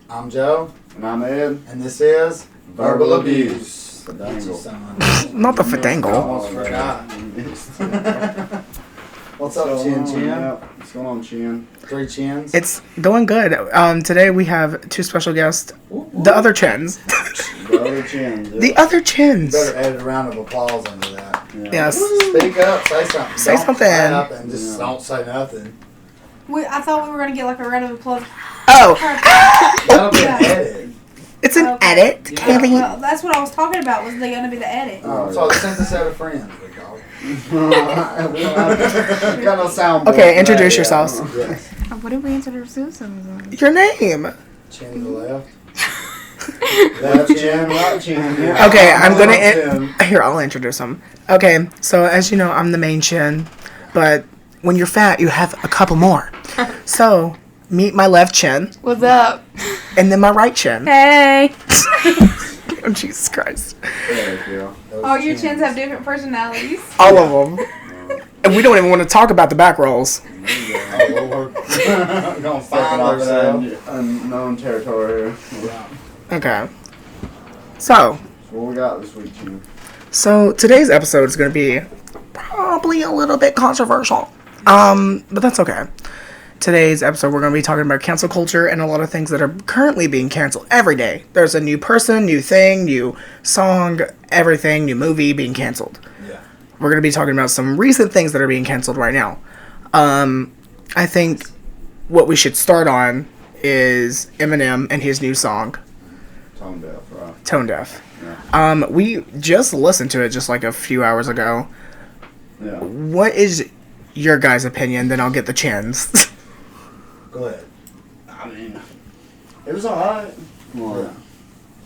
I'm Joe. And I'm Ed. And this is Verbal Abuse. Not the Fadangle. Almost forgot. What's up, Chin Chin? Yeah. What's going on, Chin? 3 chins. It's going good. Today we have 2 special guests. The other chins. The other chins. The other chins. Better add a round of applause into that. Yeah. Yes. Speak up. Say something. Say Don't something. shut up and just don't say nothing. I thought we were going to get like a round of applause. Oh, That'll be an edit. it's an Okay. edit. Yeah. Kelly. Well, that's what I was talking about. Was they going to be the edit? So since a set of friends, we call it. We got no sound. Okay, introduce yourselves. Yes. What did we introduce them? Your name. Chin to the left. Left chin, right chin. Yeah. Okay, I'm gonna. Left chin. Here, I'll introduce them. Okay, so as you know, I'm the main chin, but when you're fat, you have a couple more. So meet my left chin, What's up? and then my right chin. Hey. Oh, Jesus Christ! There you go. All your chins have different personalities. All of them. And we don't even want to talk about the back rolls. Oh, Lord. We're going to Stepping find off ourselves. in unknown territory here. Okay. So What we got this week, Chin? today's episode is going to be probably a little bit controversial. But that's okay. Today's episode, we're going to be talking about cancel culture and a lot of things that are currently being canceled every day. There's a new person, new thing, new song, everything, new movie being canceled. Yeah. We're going to be talking about some recent things that are being canceled right now. I think what we should start on is Eminem and his new song, Tone deaf, right? Tone Deaf. Yeah. We just listened to it just like a few hours ago. Yeah. What is your guys' opinion? Then I'll get the chins. Go ahead. I mean, it was alright. Well,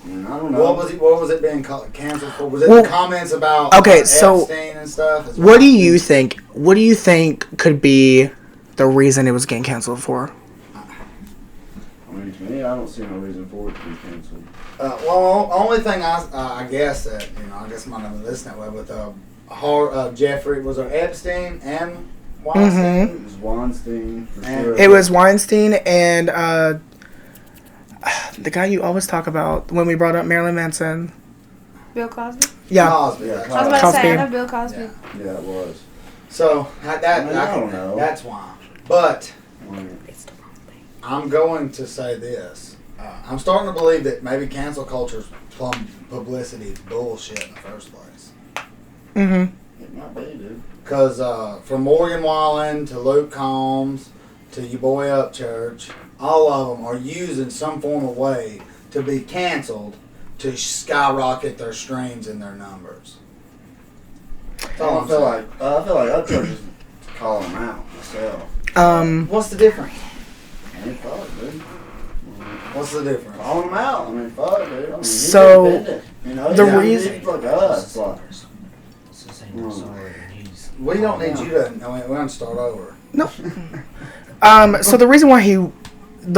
I mean, I don't know. What was it being canceled for? Was it Well, the comments about okay, so Epstein and stuff? As What do you think? What do you think could be the reason it was getting canceled for? I mean, to me, I don't see no reason for it to be canceled. Well, only thing I guess that I guess might not have listened that way, but Jeffrey was there Epstein and Weinstein. It was Weinstein, for And sure. It was Weinstein and the guy you always talk about when we brought up Marilyn Manson. Bill Cosby? Yeah. Cosby. Yeah, that's I was right. about to say, I Cosby. know Bill Cosby. Yeah. Yeah, it was. So I don't know. That's why. But I mean, I'm going to say this. I'm starting to believe that maybe cancel culture's plum publicity is bullshit in the first place. Mm-hmm. it might be, dude. Because from Morgan Wallen to Luke Combs to your boy Upchurch, all of them are using some form of way to be canceled to skyrocket their streams and their numbers. That's all I'm saying. I feel like Upchurch is calling them out myself. What's the difference? I mean, fuck, dude. What's the difference? Calling them out. I mean, fuck, dude. I mean, he's So, independent. You know, the he's reason- like us. Like, We don't need you to. No, we're going to start over. No. So the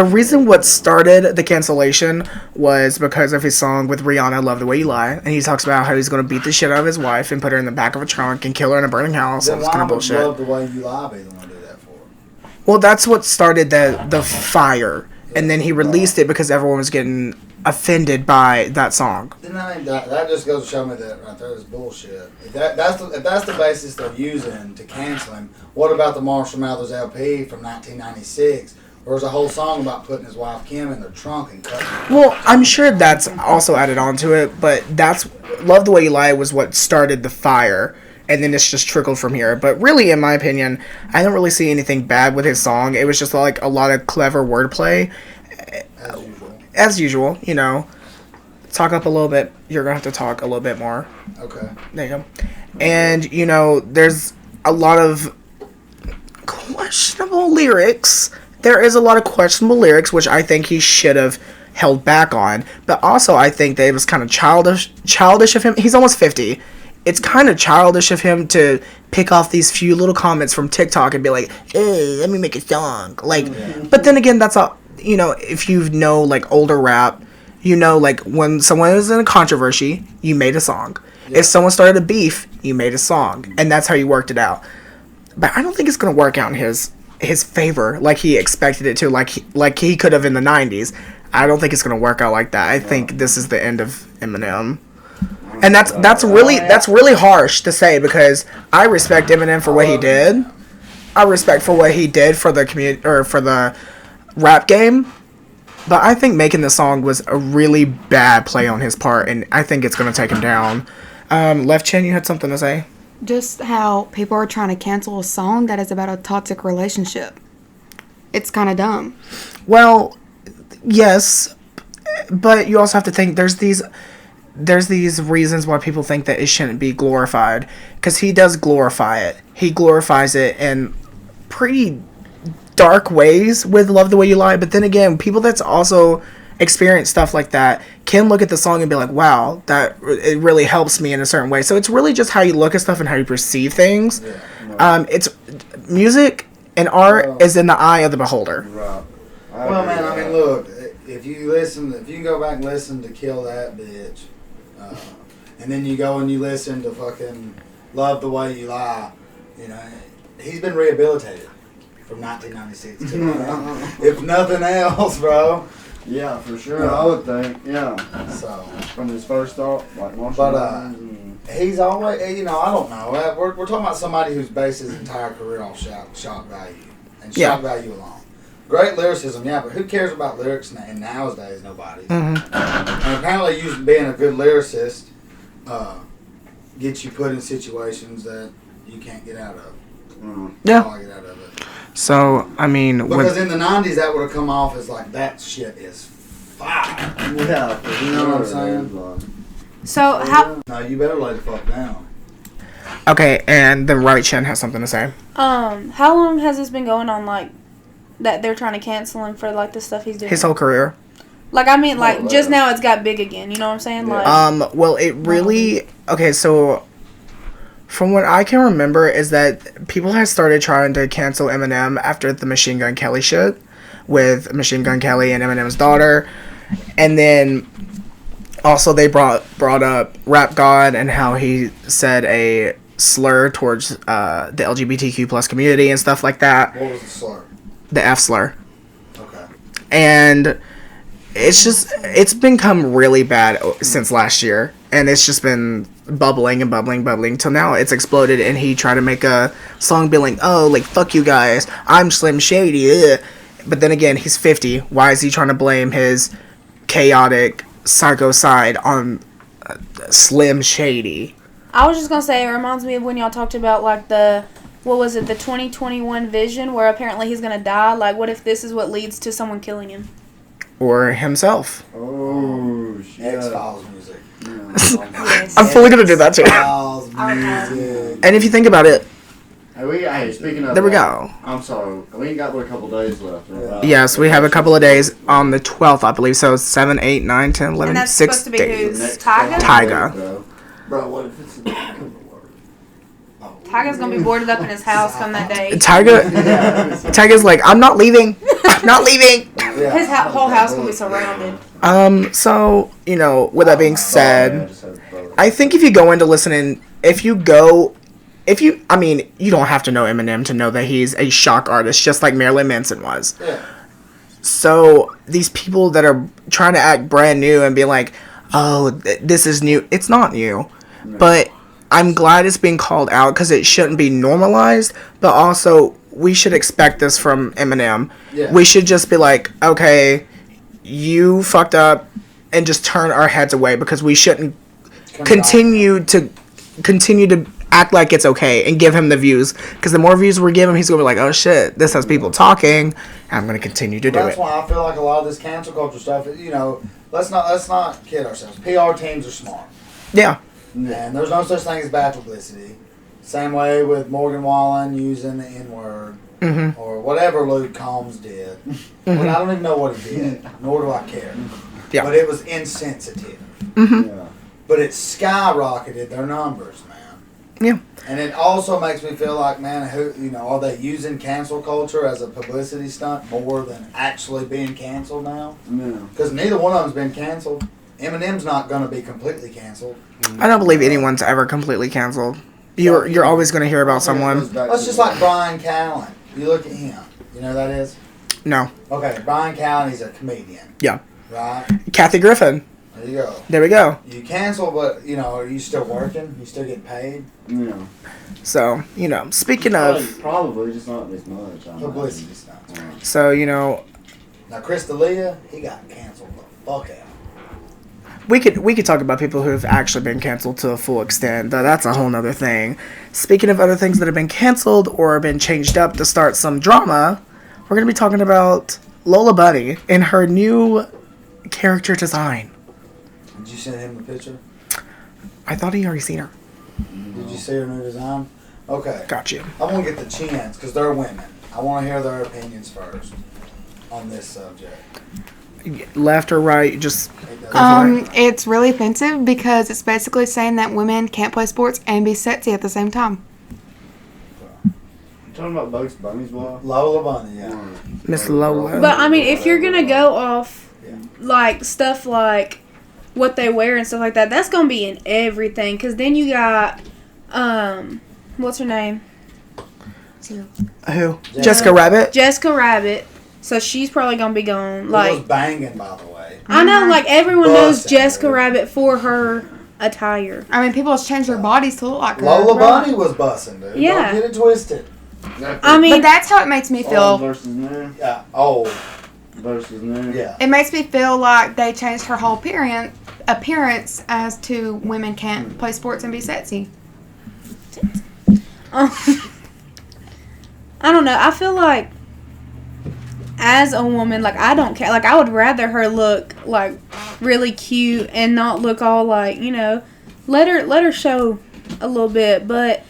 reason what started the cancellation was because of his song with Rihanna, "Love the Way You Lie," and he talks about how he's going to beat the shit out of his wife and put her in the back of a trunk and kill her in a burning house. All Then this why kind of would bullshit. Love the Way You Lie be the one to do that for? Well, that's what started the fire, and then he released it because everyone was getting offended by that song. Then that just goes to show me that right there is bullshit. If that's the basis they're using to cancel him, what about the Marshall Mathers LP from 1996? Where there's a whole song about putting his wife Kim in their trunk and cutting her. Well, I'm sure that's also added on to it, but that's "Love the Way You Lie" was what started the fire, and then it's just trickled from here. But really, in my opinion, I don't really see anything bad with his song. It was just like a lot of clever wordplay, As usual. as usual. Talk up a little bit. You're gonna have to talk a little bit more. Okay. There you go. And there's a lot of questionable lyrics. There is a lot of questionable lyrics, which I think he should have held back on. But also, I think that it was kind of childish of him. He's almost 50. It's kind of childish of him to pick off these few little comments from TikTok and be like, "Hey, let me make a song." But then again, that's all. If you know like older rap, like when someone is in a controversy, you made a song. Yeah. If someone started a beef, you made a song, and that's how you worked it out. But I don't think it's gonna work out in his favor like he expected it to, like he could have in the 90s. I don't think it's gonna work out like that. I think this is the end of Eminem. And that's really harsh to say because I respect Eminem for what he did. I respect for what he did for the community or for the rap game. But I think making the song was a really bad play on his part, and I think it's gonna take him down. Left Chin, you had something to say? Just how people are trying to cancel a song that is about a toxic relationship. It's kind of dumb. Well, yes, but you also have to think there's these reasons why people think that it shouldn't be glorified, because he does glorify it. He glorifies it in pretty dark ways with Love the Way You Lie, but then again, people that's also experienced stuff like that can look at the song and be like, wow, that it really helps me in a certain way. So it's really just how you look at stuff and how you perceive things. It's music and art is in the eye of the beholder. Right. Well, man, I mean, look, if you can go back and listen to Kill That Bitch, and then you go and you listen to fucking Love the Way You Lie, you know, he's been rehabilitated from 1996 to if nothing else, bro. Yeah, for sure. I would think. Yeah. So from his first thought, like but he's always, you know, I don't know. We're talking about somebody who's based his entire career off shock value and shock value alone. Great lyricism, yeah, but who cares about lyrics in nowadays? Nobody. And apparently, being a good lyricist gets you put in situations that you can't get out of. Yeah. Get out of it. So I mean, because in the '90s, that would have come off as like that shit is fire. Yeah, you know what I'm saying? So how? No, you better lay the fuck down. Okay, and the right Chin has something to say. How long has this been going on? Like that they're trying to cancel him for like the stuff he's doing. His whole career. Like I mean, like just now it's got big again. You know what I'm saying? Like well, it really okay. So from what I can remember is that people had started trying to cancel Eminem after the Machine Gun Kelly shit with Machine Gun Kelly and Eminem's daughter, and then also they brought up Rap God and how he said a slur towards the LGBTQ plus community and stuff like that. What was the slur? The F slur. Okay. And it's become really bad since last year, and it's just been bubbling till now it's exploded, and he tried to make a song being like, oh, like, fuck you guys, I'm Slim Shady, but then again, he's 50. Why is he trying to blame his chaotic psycho side on Slim Shady? I was just gonna say, it reminds me of when y'all talked about like the 2021 vision, where apparently he's gonna die. Like, what if this is what leads to someone killing him? Or himself. Oh, shit. X-Files music. Yes. I'm fully gonna do that too. X-Files music. And if you think about it, Hey, speaking of there we go. I'm sorry, we ain't got but a couple days left. Right? Yes, we have a couple of days on the 12th, I believe. So 7, 8, 9, 10, 11, And that's 6 supposed to be days. who's Tyga? Tyga. Bro, what if it's Tyga's gonna be boarded up in his house come that day. Tyga's like, I'm not leaving. I'm not leaving. His whole house gonna be surrounded. So, you know, with that being said, I think if you go into listening, you don't have to know Eminem to know that he's a shock artist, just like Marilyn Manson was. Yeah. So, these people that are trying to act brand new and be like, oh, this is new. It's not new. No. But I'm glad it's being called out because it shouldn't be normalized, but also we should expect this from Eminem. Yeah. We should just be like, okay, you fucked up, and just turn our heads away, because we shouldn't continue to act like it's okay and give him the views, because the more views we give him, he's gonna be like, oh shit, this has people talking, and I'm gonna continue to do it. That's why I feel like a lot of this cancel culture stuff, you know, let's not kid ourselves. PR teams are smart. Yeah. And there's no such thing as bad publicity. Same way with Morgan Wallen using the N-word, or whatever Luke Combs did. Well, I don't even know what he did, nor do I care. Yeah. But it was insensitive. Yeah. But it skyrocketed their numbers, man. Yeah. And it also makes me feel like, man, are they using cancel culture as a publicity stunt more than actually being canceled now? No. Because neither one of them's been canceled. Eminem's not going to be completely canceled. I don't believe anyone's ever completely canceled. You're always going to hear about someone. That's just like Brian Callen. You look at him. You know who that is? No. Okay, Brian Callen, he's a comedian. Yeah. right? Kathy Griffin. There you go. There we go. You cancel, but are you still working? You still getting paid? Yeah. So, speaking of, Probably just not this much. I Publicity imagine. stunts. so, Now, Chris D'Elia, he got canceled the fuck out. we could talk about people who have actually been canceled to a full extent. That's a whole nother thing. Speaking of other things that have been canceled or been changed up to start some drama, we're going to be talking about Lola Bunny and her new character design. Did you send him the picture? I thought he already seen her. Did you see her new design? Okay. Got you. I want to get the chins because they're women. I want to hear their opinions first on this subject. Left or right, just It's really offensive because it's basically saying that women can't play sports and be sexy at the same time. You talking about Bugs Bunny's wife? Lola Bunny, yeah. Miss Lola. But I mean, if you're gonna go off like stuff like what they wear and stuff like that, that's gonna be in everything. Cause then you got what's her name? Who? Jessica Rabbit. Jessica Rabbit. So she's probably gonna be gone. It Like was banging, by the way. I know, like everyone knows Busting, Jessica dude. Rabbit for her attire. I mean, people have changed their bodies to look like her. Lola Bunny was busting, dude. Yeah. Don't get it twisted. I mean, But that's how it makes me Old feel. versus new. Yeah. Old. Versus new. Yeah. It makes me feel like they changed her whole appearance as to women can't play sports and be sexy. I don't know. I feel like as a woman, like I don't care. Like I would rather her look like really cute and not look all like let her show a little bit. But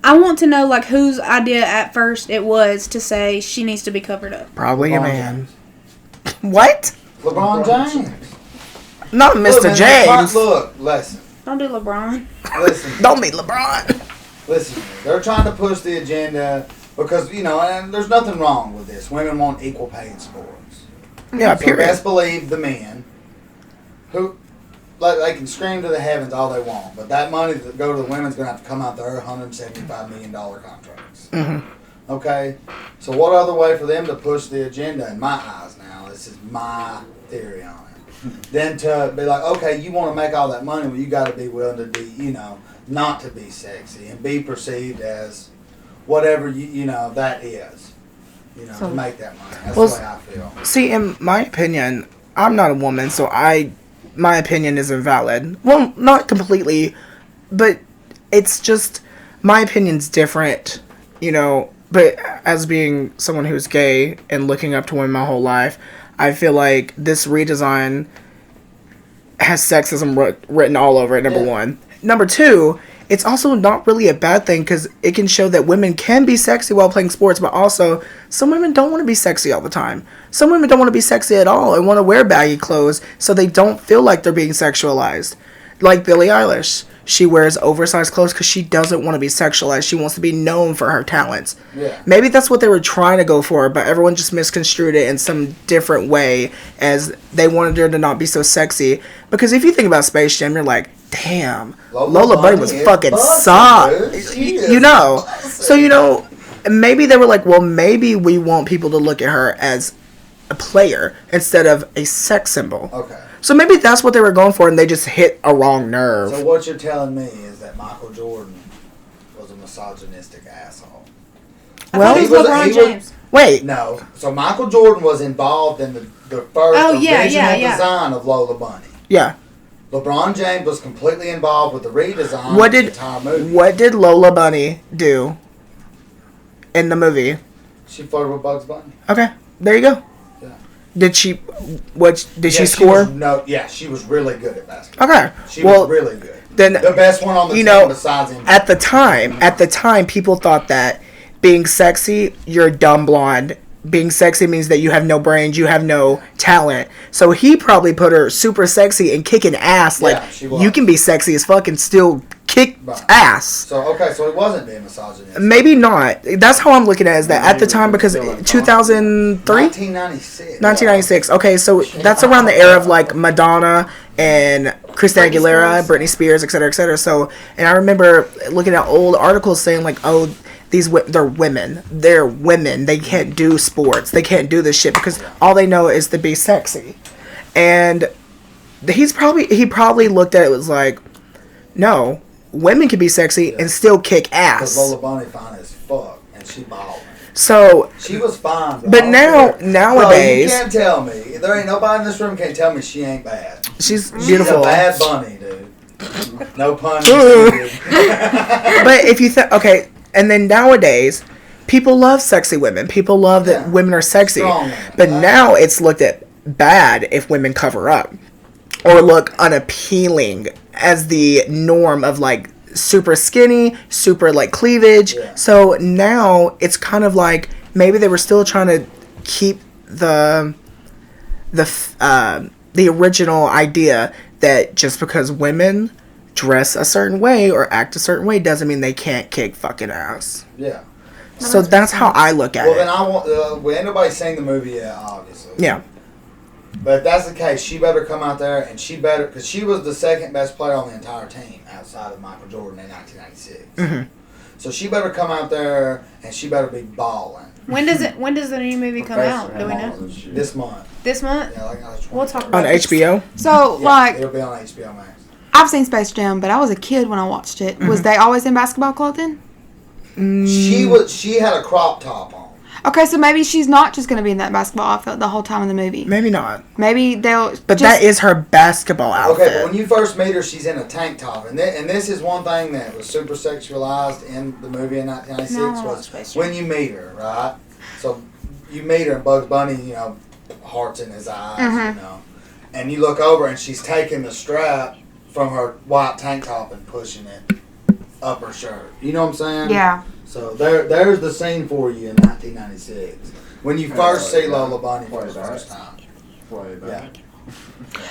I want to know like whose idea at first it was to say she needs to be covered up. Probably a LeBron man. What? LeBron James. Not Look, Mr. man, James. Look, listen. Don't do LeBron. Listen. Don't be LeBron. Listen. They're trying to push the agenda because, and there's nothing wrong with this. Women want equal pay in sports. Yeah, So period. best believe the men who, like, they can scream to the heavens all they want, but that money that go to the women's going to have to come out their $175 million contracts. Mm-hmm. Okay? So what other way for them to push the agenda, in my eyes now, this is my theory on it, than to be like, okay, you want to make all that money, well, you got to be willing to be, not to be sexy and be perceived as whatever, that is. To make that money. That's Well, the way I feel. See, in my opinion, I'm not a woman, so my opinion is invalid. Well, not completely, but it's just my opinion's different, But as being someone who's gay and looking up to women my whole life, I feel like this redesign has sexism written all over it, number one. Number two, it's also not really a bad thing because it can show that women can be sexy while playing sports, but also some women don't want to be sexy all the time. Some women don't want to be sexy at all and want to wear baggy clothes so they don't feel like they're being sexualized. Like Billie Eilish. She wears oversized clothes because she doesn't want to be sexualized. She wants to be known for her talents. Yeah. Maybe that's what they were trying to go for, but everyone just misconstrued it in some different way as they wanted her to not be so sexy. Because if you think about Space Jam, you're like, damn, Lola Bunny was fucking soft. So, maybe they were like, well, maybe we want people to look at her as a player instead of a sex symbol. Okay. So maybe that's what they were going for, and they just hit a wrong nerve. So what you're telling me is that Michael Jordan was a misogynistic asshole. Well, Who's LeBron James? Wait. No. So Michael Jordan was involved in the first original design of Lola Bunny. Yeah. LeBron James was completely involved with the redesign What of the did entire movie. What did Lola Bunny do in the movie? She flirted with Bugs Bunny. Okay, there you go. Yeah. Did she? What did she Yeah, score? She was really good at basketball. Okay. She Well, was really good. then The best one on the team besides him. At the time, people thought that being sexy, you're dumb blonde. Being sexy means that you have no brains, you have no talent. So he probably put her super sexy and kicking ass. Like, she was. you can be sexy as fuck and still kick ass. So it wasn't being misogynistic. Maybe not. That's how I'm looking at it, is that at the time, because 2003? 1996. 1996. Okay, so that's around the era of like Madonna and Christina Aguilera, Britney Spears, etc., etc. So, and I remember looking at old articles saying like, oh, they're women. They're women. They can't do sports. They can't do this shit because all they know is to be sexy. And he probably looked at it was like, no, women can be sexy and still kick Because ass. Lola Bunny fine as fuck, and she balled. So She was fine. But nowadays, you can't tell me. There ain't nobody in this room can tell me she ain't bad. she's She's beautiful. a bad bunny, dude. No pun intended. But if you okay, and then nowadays, people love sexy women. People love that women are sexy. Strong. But now it's looked at bad if women cover up or look unappealing as the norm of like super skinny, super like cleavage. Yeah. So now it's kind of like maybe they were still trying to keep the original idea that just because women dress a certain way or act a certain way doesn't mean they can't kick fucking ass. Yeah. So that's how I look at Well, it. then I want. Well, ain't nobody seen the movie yet, obviously. Yeah. But if that's the case, she better come out there and she better, because she was the second best player on the entire team outside of Michael Jordan in 1996. Mm-hmm. So she better come out there and she better be balling When does the new movie come out? Do we know? this month. This month? Yeah, like on the We'll talk 23rd. about On HBO. So, Yeah, like, it'll be on HBO Max. I've seen Space Jam, but I was a kid when I watched it. Was they always in basketball clothing? She had a crop top on. Okay, so maybe she's not just going to be in that basketball outfit the whole time in the movie. Maybe not. Maybe they'll. But that is her basketball outfit. Okay, but when you first meet her, she's in a tank top, and this is one thing that was super sexualized in the movie in 1996 No, was Space Jam. when you meet her, right? So you meet her, and Bugs Bunny, hearts in his eyes, and you look over, and she's taking the strap from her white tank top and pushing it up her shirt. You know what I'm saying? Yeah. So there's the scene for you in 1996 when you first see Lola Bunny for the first time. Yeah.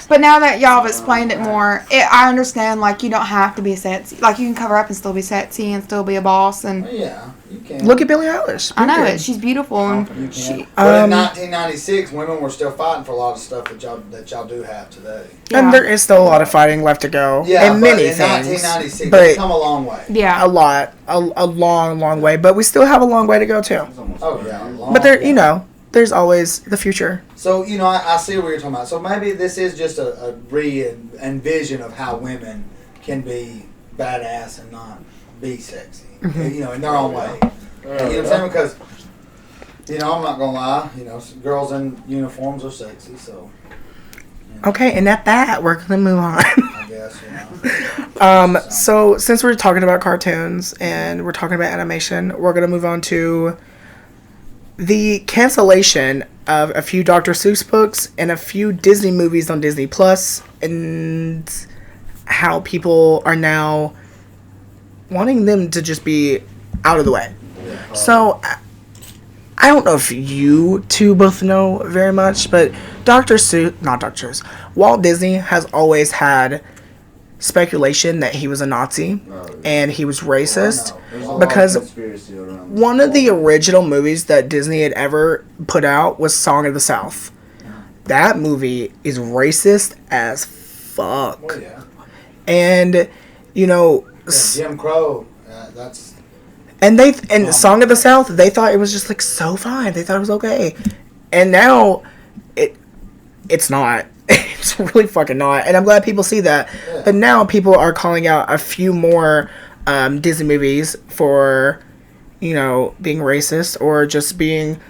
But now that y'all have explained it more, I understand, like, you don't have to be sexy. Like, you can cover up and still be sexy and still be a boss. And Yeah, you can. Look at Billie Eilish. I know Period. it. She's beautiful. And You can. she, But in 1996, women were still fighting for a lot of stuff that y'all do have today. yeah. And there is still a lot of fighting left to go. Yeah, and but many in things. 1996, But it's come a long way. yeah. a lot. A long, long way. But we still have a long way to go, too. Oh yeah, a long But there, way. there's always the future. So I see what you're talking about. So maybe this is just a re-envision of how women can be badass and not be sexy. In their own way. You know what I'm saying? Because I'm not gonna lie. Girls in uniforms are sexy. So Okay, and at that, we're going to move on. I guess So, since we're talking about cartoons and we're talking about animation, we're going to move on to the cancellation of a few Dr. Seuss books and a few Disney movies on Disney Plus, and how people are now wanting them to just be out of the way. So, I don't know if you two both know very much, but not Dr. Seuss, Walt Disney has always had speculation that he was a Nazi and he was racist because one of the original movies that Disney had ever put out was Song of the South. That movie is racist as fuck. well, yeah. And Jim Crow. That's and Song of the South, they thought it was just like so fine. They thought it was okay. And now it's not. It's really fucking not. And I'm glad people see that. Yeah. But now people are calling out a few more Disney movies for, being racist or just being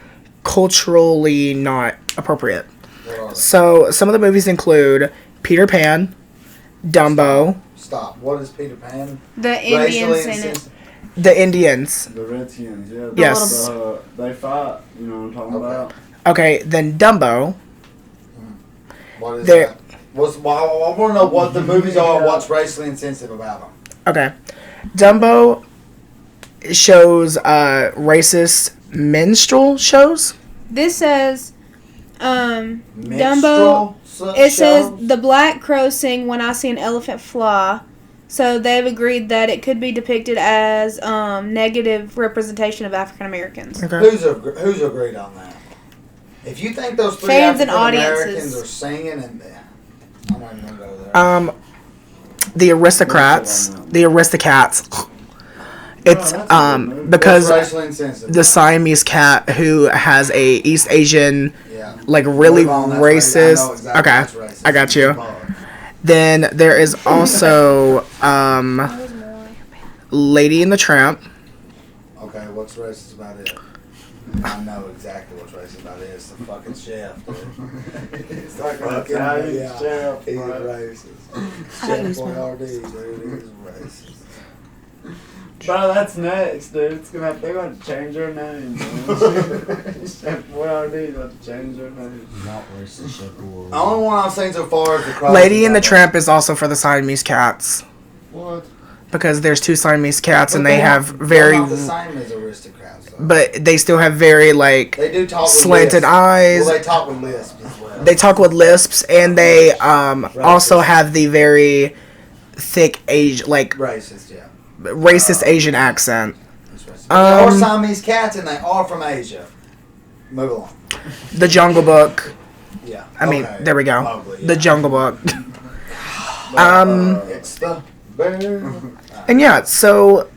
culturally not appropriate. what are they? So some of the movies include Peter Pan, Dumbo, Stop. What is Peter Pan? The Indians in it. insensitive? The Indians. The Redskins, yeah. Yes. They fight, you know what I'm talking about? Okay, then Dumbo. What is There- that? I want to know what the movies are. What's racially insensitive about them? Okay. Dumbo shows racist minstrel shows. This says, Dumbo. Minstrel It says shows? the black crows sing when I see an elephant fly. So they've agreed that it could be depicted as negative representation of African Americans. Okay. Who's agreed on that? If you think those three Fans and African Americans audiences. are singing, and I'm not even gonna go there. The aristocrats, the aristocats, It's because What's racially insensitive? the Siamese cat who has a East Asian, Yeah. like really Move on, that's racist. I know exactly Okay, what's racist. I got you. Then there is also Lady and the Tramp. Okay, what's racist about it? I know exactly what's racist about it. It's the fucking chef, dude. It's like a Fucking Italian chef, He's bro. racist. How do you Chef smell? Boyardee, dude, he's racist. Bro, that's next, dude. They're gonna change their name, bro. Chef Boyardee got to change their name. Not racist, Chef Boyardee. The only one I've seen so far is the Cross. Lady and the Tramp is also for the Siamese cats What? because there's two Siamese cats But and they they're have not- very, they're not the same as aristocrats, though. but they still have very like They do talk with slanted lisps. eyes. Well, they talk with lisps as well. They talk with lisps and they also have the very thick Racist, yeah. racist Asian accent. That's racist. They are Um, Siamese cats and they are from Asia. Move along. The Jungle Book. Yeah. I mean, Okay. there we go. Mowgli, yeah. The Jungle Book. It's the bear. And yeah, so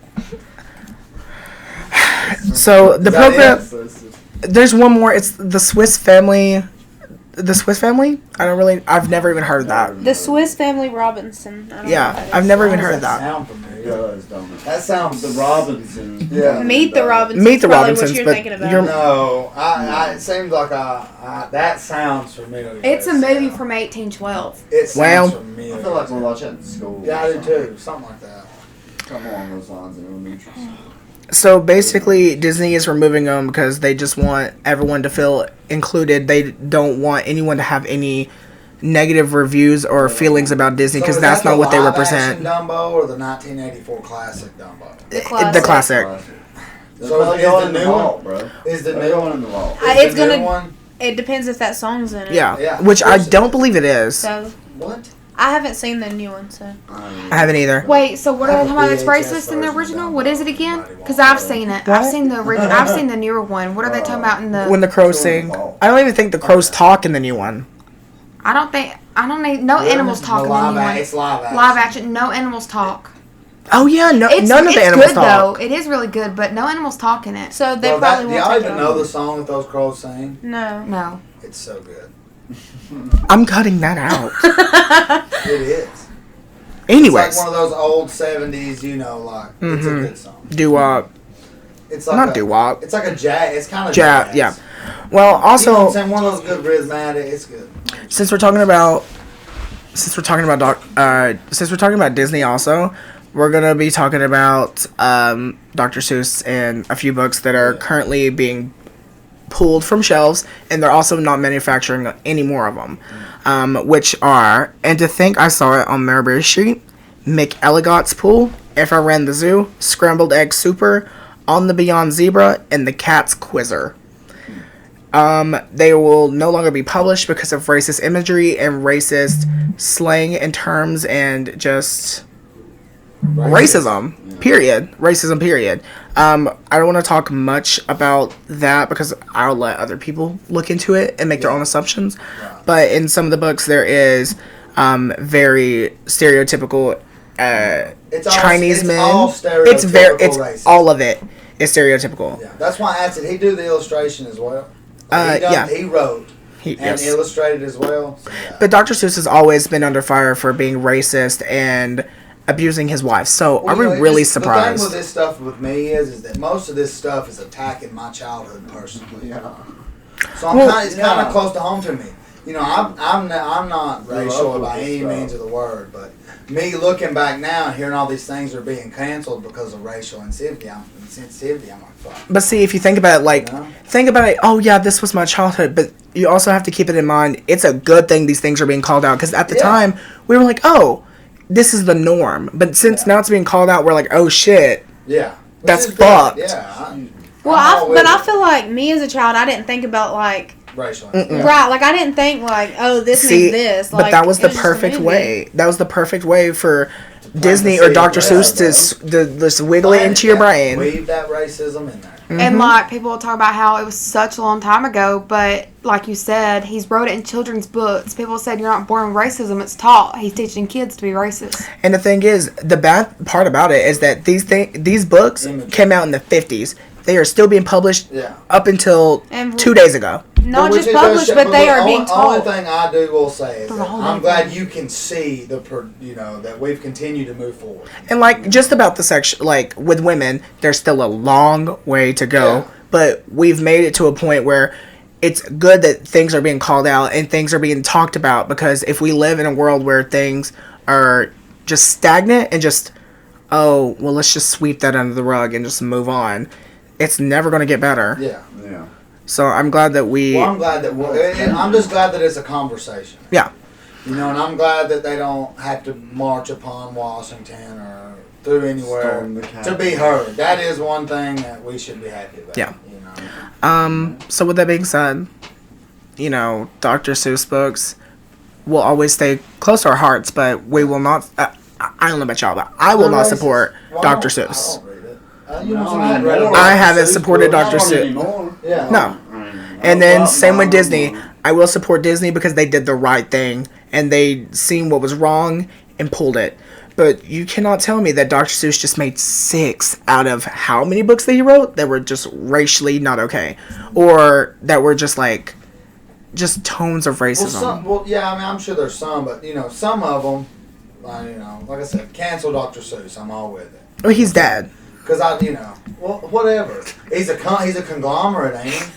the Is that program. it? There's one more. It's the Swiss Family. The Swiss Family? I've never even heard of that. The Swiss Family Robinson. I don't know Yeah, what that I've is. never even Why heard does of that. Sound familiar? Does, don't it? That sounds The Robinsons. Yeah. Meet the Robinsons. Meet the probably Robinsons, what you're but thinking about. you're- No, it seems like that sounds familiar. It's a That movie sound. from 1812. It sounds Well, familiar. I feel like we'll watch that in school. Yeah, I do too. Something like that. Something along those lines in elementary school. So basically, Disney is removing them because they just want everyone to feel included. They don't want anyone to have any negative reviews or feelings about Disney because So is that's that not the what they live represent. action Dumbo or the 1984 classic Dumbo? The classic. The classic. So is the new one? bro. Is the They're new going one? in the vault. Is It's the new gonna- one? It depends if that song's in it. Yeah, Yeah, which of I course it don't is. believe it is. So What? I haven't seen the new one. So I haven't either. Wait, so what I are have they a talking about that's VHS racist in the version original? of What is it Dumbo. again? Everybody Because wants I've it. seen it. What? I've seen the original. I've seen the newer one. What are they talking about in the? When the crows sing, I don't even think the crows talk in the new one. I don't need no animals talk in the new one. It's live action. Live action. No animals talk. Oh yeah, no, It's, none of the animals good talk. though. It is really good, but no animals talk in it. so they Well, probably do won't y'all take even it know off. the song that those crows sing? No. No. It's so good. I'm cutting that out. It is. Anyways, It's like one of those old 70s, it's a Mhm. good song. doo-wop. It's like Not a, doo-wop. It's like a jazz. It's kind of Jazz, jazz. yeah. Well, You know what I'm also, saying? One of those good rhythmatic. It's good. since we're talking about Disney also, we're gonna be talking about Dr. Seuss and a few books that are currently being pulled from shelves, and they're also not manufacturing any more of them, which are, and to think I saw it on Marbury Street, McElligot's Pool, If I Ran the Zoo, Scrambled Egg Super, On the Beyond Zebra, and The Cat's Quizzer. They will no longer be published because of racist imagery and racist slang and terms and just racism. Period. Racism. Period. I don't want to talk much about that because I'll let other people look into it and make their own assumptions. But in some of the books, there is very stereotypical It's all, Chinese it's men. All It's racist. all of it is stereotypical. Yeah, that's why I asked. Did he do the illustration as well? Yeah. He wrote and Yes. illustrated as well. So, yeah. But Dr. Seuss has always been under fire for being racist and abusing his wife. So Well, are we you know, really The thing surprised? with this stuff with me is that most of this stuff is attacking my childhood personally. Yeah. So it's kind of close to home to me. I'm not racial with by this any stuff. means of the word, but me looking back now and hearing all these things are being canceled because of racial insensitivity, I'm like, fuck. But see, if you think about it, oh yeah, this was my childhood, but you also have to keep it in mind, it's a good thing these things are being called out, because at the time, we were like, oh, this is the norm. But since now it's being called out, we're like, oh shit. Yeah. That's Which is good. fucked. Yeah. I feel like me as a child, I didn't think about like racial. right, like I didn't think like, oh, this means this. Like, but that was it the just a perfect movie. way. That was the perfect way for Disney the or seed, Dr. yeah, Seuss to just wiggle it into your brain. Weave that racism in there. And like people will talk about how it was such a long time ago, but like you said, he's wrote it in children's books. People said you're not born with racism; it's taught. He's teaching kids to be racist. And the thing is, the bad part about it is that these books came out in the 50s. They are still being published up until And 2 days ago. Not Which just it does published, show- but they are the being only taught. thing I will say is For the that whole I'm day. glad you can see that we've continued to move forward. And like just about the section, like with women, there's still a long way to go. Yeah. But we've made it to a point where it's good that things are being called out and things are being talked about. Because if we live in a world where things are just stagnant and just, oh, well, let's just sweep that under the rug and just move on, it's never going to get better. Yeah. Yeah. So I'm glad that we. Well, I'm glad that I'm just glad that it's a conversation. Yeah. You know, and I'm glad that they don't have to march upon Washington or through anywhere Storm the to Capitol. be heard. That is one thing that we should be happy about. Yeah. You know. So with that being said, you know, Dr. Seuss books will always stay close to our hearts, but we will not. I don't know about y'all, but I will not support Well, Dr. I Seuss. don't read it. You know, so I hadn't read I Dr. haven't Seuss supported books. Dr. Seuss. Anymore. Yeah. No. I mean, And then same with no, Disney. no. I will support Disney because they did the right thing and they seen what was wrong and pulled it. But you cannot tell me that Dr. Seuss just made 6 out of how many books that he wrote that were just racially not okay, or that were just like just tones of racism. Yeah, I mean, I'm sure there's some, but you know, some of them, like I said, cancel Dr. Seuss. I'm all with it. Oh, he's dead. Cause whatever. He's a conglomerate, ain't he?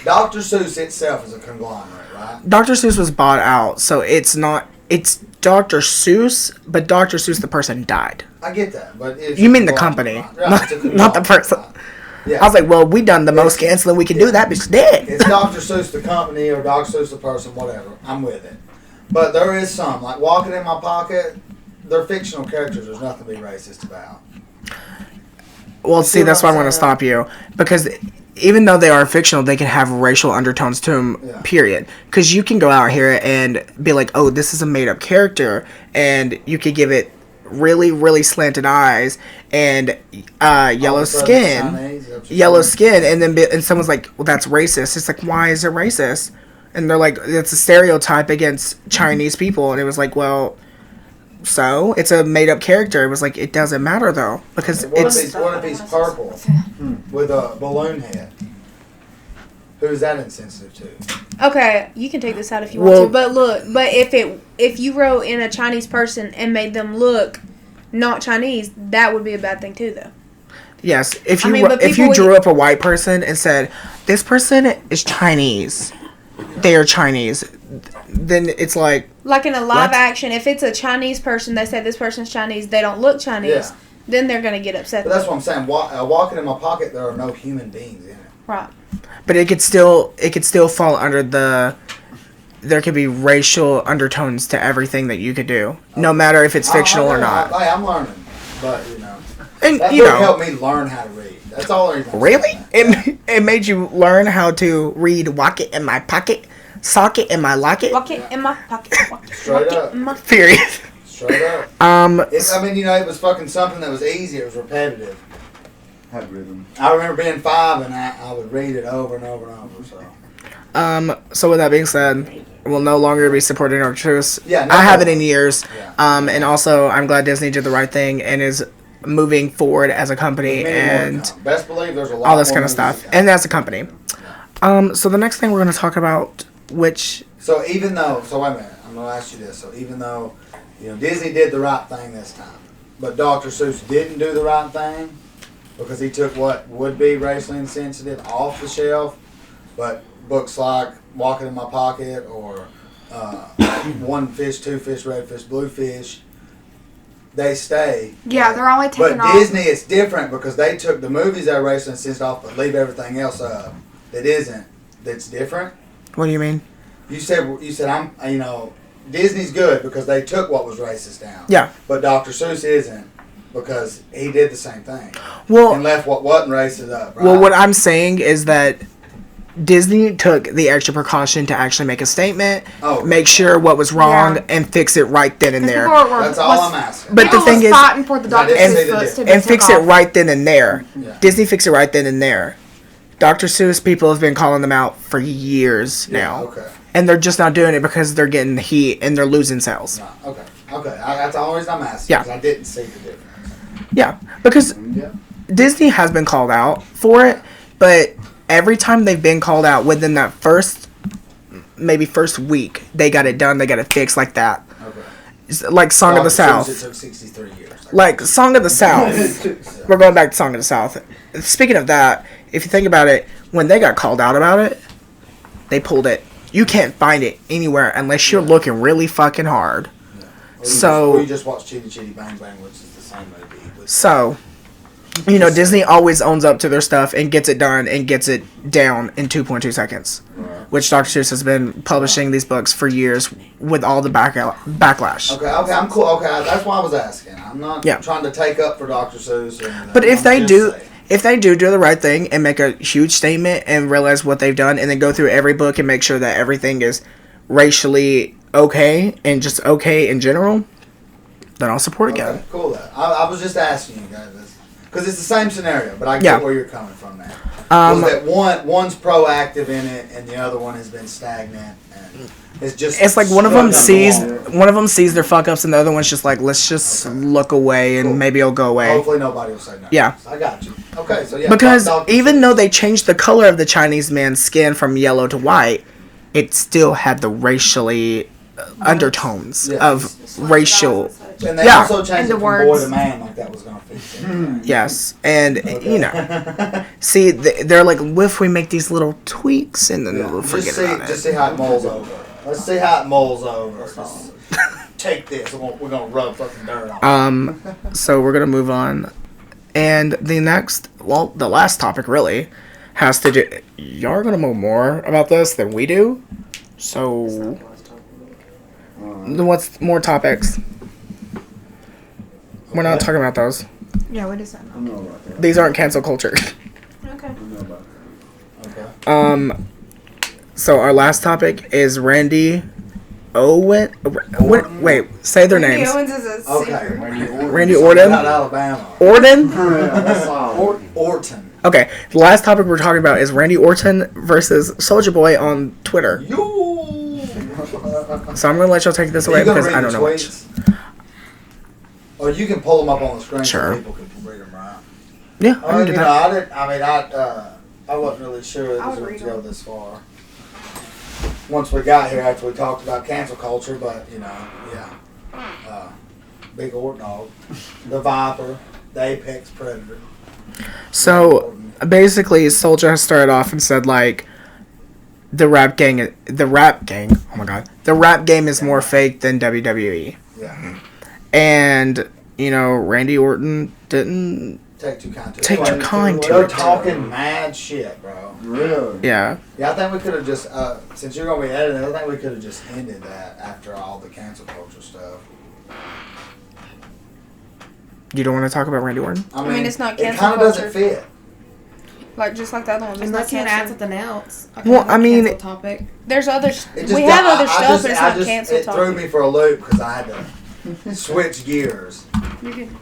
Dr. Seuss itself is a conglomerate, right? Dr. Seuss was bought out, so it's not. It's Dr. Seuss, but Dr. Seuss the person died. I get that, but it's You a mean the conglomerate, company, right? not, It's a not the conglomerate, person. right? Yeah. I was like, well, we done the most canceling we can do. That bitch dead. It's Dr. Seuss the company or Dr. Seuss the person, whatever. I'm with it. But there is some, like Walking in My Pocket, they're fictional characters. There's nothing to be racist about. Well, see see, what that's I'm why I'm going to saying? stop you. Because even though they are fictional, they can have racial undertones to them, Yeah. period. Because you can go out here and be like, oh, this is a made-up character, and you could give it really, really slanted eyes and yellow skin. And then and someone's like, well, that's racist. It's like, why is it racist? And they're like, it's a stereotype against Chinese people. And it was like, well, so it's a made up character. It was like, it doesn't matter though, because What it's if he's purple with a balloon head? Who's that insensitive to? Okay, you can take this out if you Well- want to. But look, if you wrote in a Chinese person and made them look not Chinese, that would be a bad thing too, though. yes. If you I mean, but if people you drew up a white person and said this person is Chinese, they are Chinese, then it's like, Like in a live What? action, if it's a Chinese person, they say this person's Chinese, they don't look Chinese, Yeah. then they're gonna get upset. But that's what I'm saying. Walking in My Pocket, there are no human beings in it. Right. but it could still fall under the. There could be racial undertones to everything that you could do, no matter if it's fictional or not. I'm learning, but you know, And that you book know, helped me learn how to read. That's all I reason. really, it made you learn how to read. Walk it in my pocket, sock it in my locket. Walk it in my pocket. Walk Straight it up. in my Period. Straight up. It was fucking something that was easy. It was repetitive. Had rhythm. I remember being 5 and I would read it over and over and over. So So with that being said, we'll no longer be supporting our truce. Yeah, no I haven't more. in years. Yeah. And also I'm glad Disney did the right thing and is moving forward as a company many more to and come. Best believe there's a lot all this more kind of movies stuff. to come. And as a company. So the next thing we're going to talk about, which So wait a minute, I'm gonna ask you this. So even though, Disney did the right thing this time, but Dr. Seuss didn't do the right thing because he took what would be racially insensitive off the shelf, but books like Walking in My Pocket or One Fish, Two Fish, Red Fish, Blue Fish, they stay. Yeah, they're only taking But off. Disney, it's different because they took the movies that are racially insensitive off, but leave everything else up that isn't. That's different. what do you mean? You said Disney's good because they took what was racist down. Yeah. But Dr. Seuss isn't because he did the same thing Well, and left what wasn't racist up. Right? well, what I'm saying is that Disney took the extra precaution to actually make a statement, make sure what was wrong, Yeah. and fix it right then and there. That's all I'm asking. But the People thing was is, fighting for the Dr. I didn't Seuss see the books to be and took fix it off. right then and there. Yeah. Disney fixed it right then and there. Dr. Seuss people have been calling them out for years now. Okay. And they're just not doing it because they're getting heat and they're losing sales. No, okay. That's the only reason I'm asking. Yeah. 'Cause I didn't see the difference. Yeah, because Yeah. Disney has been called out for it, but every time they've been called out within that first week, they got it done, they got it fixed like that. Okay. It's like Song of the Dr. Seuss, South. It took 63 years. Like Song of the South. We're going back to Song of the South. Speaking of that, if you think about it, when they got called out about it, they pulled it. You can't find it anywhere unless you're looking really fucking hard. Or you just watch Chitty Chitty Bang Bang, which is the same movie. So, you know, Disney always owns up to their stuff and gets it done and gets it down in 2.2 seconds. Which Dr. Seuss has been publishing these books for years with all the backlash. Okay, I'm cool. Okay, that's why I was asking. I'm not trying to take up for Dr. Seuss or anything. But if I'm they just do... saying. If they do the right thing and make a huge statement and realize what they've done and then go through every book and make sure that everything is racially okay and just okay in general, then I'll support it again. Okay, cool. I was just asking you guys because it's the same scenario, but I get where you're coming from now. Was that one's proactive in it and the other one has been stagnant and it's like one of them sees their fuck ups and the other one's just like, let's just look away and maybe it'll go away. Hopefully nobody will say no. Yeah. I got you. Okay, so yeah. Because even though they changed the color of the Chinese man's skin from yellow to white, it still had the racially undertones of racial. And they also changed it from boy words. to man like that was going to fix it. Yes, and you know, see, they're like, what if we make these little tweaks and then we'll forget about it. Just see how it mulls over. Let's see how it mulls over. Just take this. We're going to rub fucking dirt on it. So we're gonna move on, and the last topic really has to do. Y'all are gonna know more about this than we do. So, what's more topics? We're not talking about those. Yeah, what is that? I know about that. These aren't cancel culture. Okay. I know about that. Okay. So our last topic is Randy Owen. Wait, say their names. Owens is a Okay. Randy Orton. Out Alabama. Orton. That's all. Orton. Okay, the last topic we're talking about is Randy Orton versus Soulja Boy on Twitter. Yo. So I'm gonna let y'all take this away because I don't know much. Or you can pull them up on the screen Sure. so people can read them right. Yeah, I can do that. I wasn't really sure I this would would read go them. this far. Once we got here after we talked about cancel culture, but Big Orton, the Viper, the Apex Predator. So basically, Soulja has started off and said like, the rap game. Oh my god, the rap game is more fake than WWE. Yeah. And you know, Randy Orton didn't Take too kind to it. take too kind to They're it. talking mad shit, bro. Really? Yeah. Yeah, I think we could have just, since you're going to be editing, I think we could have just ended that after all the cancel culture stuff. You don't want to talk about Randy Orton? I mean, it's not it cancel kind of doesn't culture. fit. Like just like the other ones. It's Unless not you want to add cancel. something else. Well, I mean- cancel topic. There's other. It just We got- have other I stuff, just- but it's I not just- cancel It threw topic. me for a loop because I had to switch gears. You can-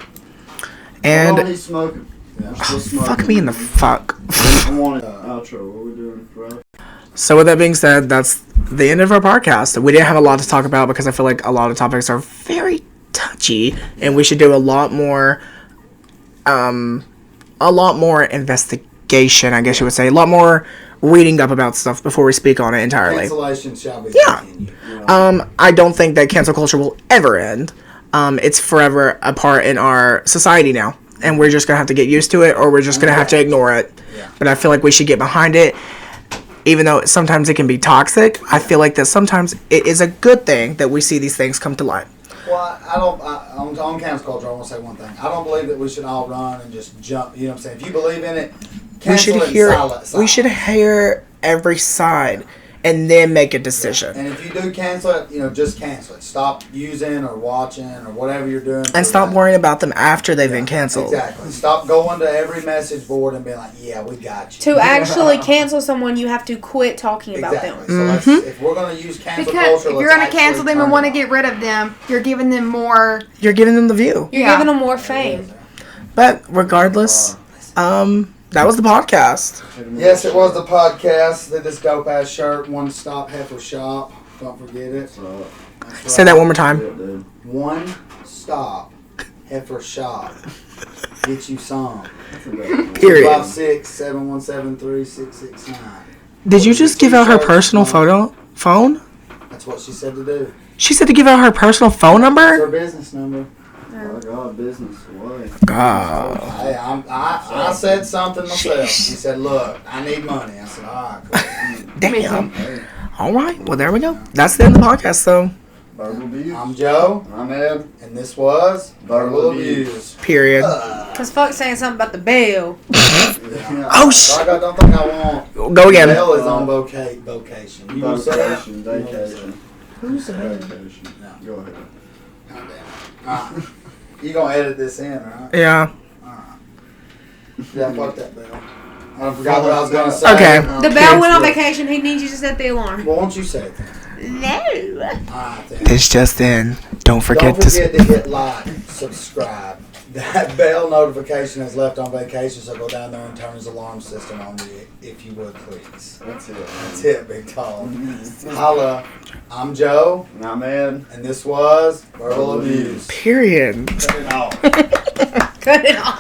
How long And he's smoking? Yeah. We're still smoking. fuck me in the fuck. I wanted outro. What are we doing, bro? So with that being said, that's the end of our podcast. We didn't have a lot to talk about because I feel like a lot of topics are very touchy, and we should do a lot more investigation, I guess you would say, a lot more reading up about stuff before we speak on it entirely. Cancellation shall be Yeah. continued. I don't think that cancel culture will ever end. It's forever a part in our society now, and we're just gonna have to get used to it, or we're just gonna have to ignore it. Yeah. But I feel like we should get behind it, even though sometimes it can be toxic. I feel like that sometimes it is a good thing that we see these things come to light. Well, on cancel culture, I want to say one thing. I don't believe that we should all run and just jump. You know what I'm saying? If you believe in it, cancel it and silence. We should hear every side and then make a decision. And if you do cancel it, just cancel it. Stop using or watching or whatever you're doing. And stop worrying about them after they've been canceled. Exactly. Stop going to every message board and being like, yeah, we got you. To actually cancel someone, you have to quit talking about Exactly. them. So if we're going to use cancel Because culture, if you're let's going to cancel actually them and turn want to it get rid of them, you're giving them more. You're giving them the view. You're Yeah. giving them more fame. But regardless, That was the podcast. Yes, it was the podcast. Did this dope ass shirt, One Stop Heifer Shop. Don't forget it. That's Say that right. one more time. Dude. One Stop Heifer Shop. Get you some. Period. 256-717-3669. Did you just give out her personal phone? That's what she said to do. She said to give out her personal phone That's her number? business number. Oh, God, business away. God. Hey, I said something myself. She said, look, I need money. I said, all right, cool. Damn. All right. Well, there we go. That's the end of the podcast, though. Verbal abuse. I'm Joe, I'm Ed. and this was Verbal Verbal Abuse. Period. Cause fuck saying something about the bell. Oh, I don't think I want. Go again. Bell is on vocation. You gonna say that? Vacation. Who's the Vacation. No. Go ahead. God damn it. Alright. You gonna edit this in, right? Yeah. Alright. Yeah, fuck that bell. I forgot what I was gonna say. Okay. The bell went on vacation. He needs you to set the alarm. Well, won't you say it then? No. Alright then. This just in. Don't forget Don't forget to hit like, subscribe. That bell notification is left on vacation, so go down there and turn his alarm system on you, if you would, please. That's it. That's it, big dog. Holla. I'm Joe, And I'm Ed. and this was Verbal Abuse. Period. Cut it off. Cut it off.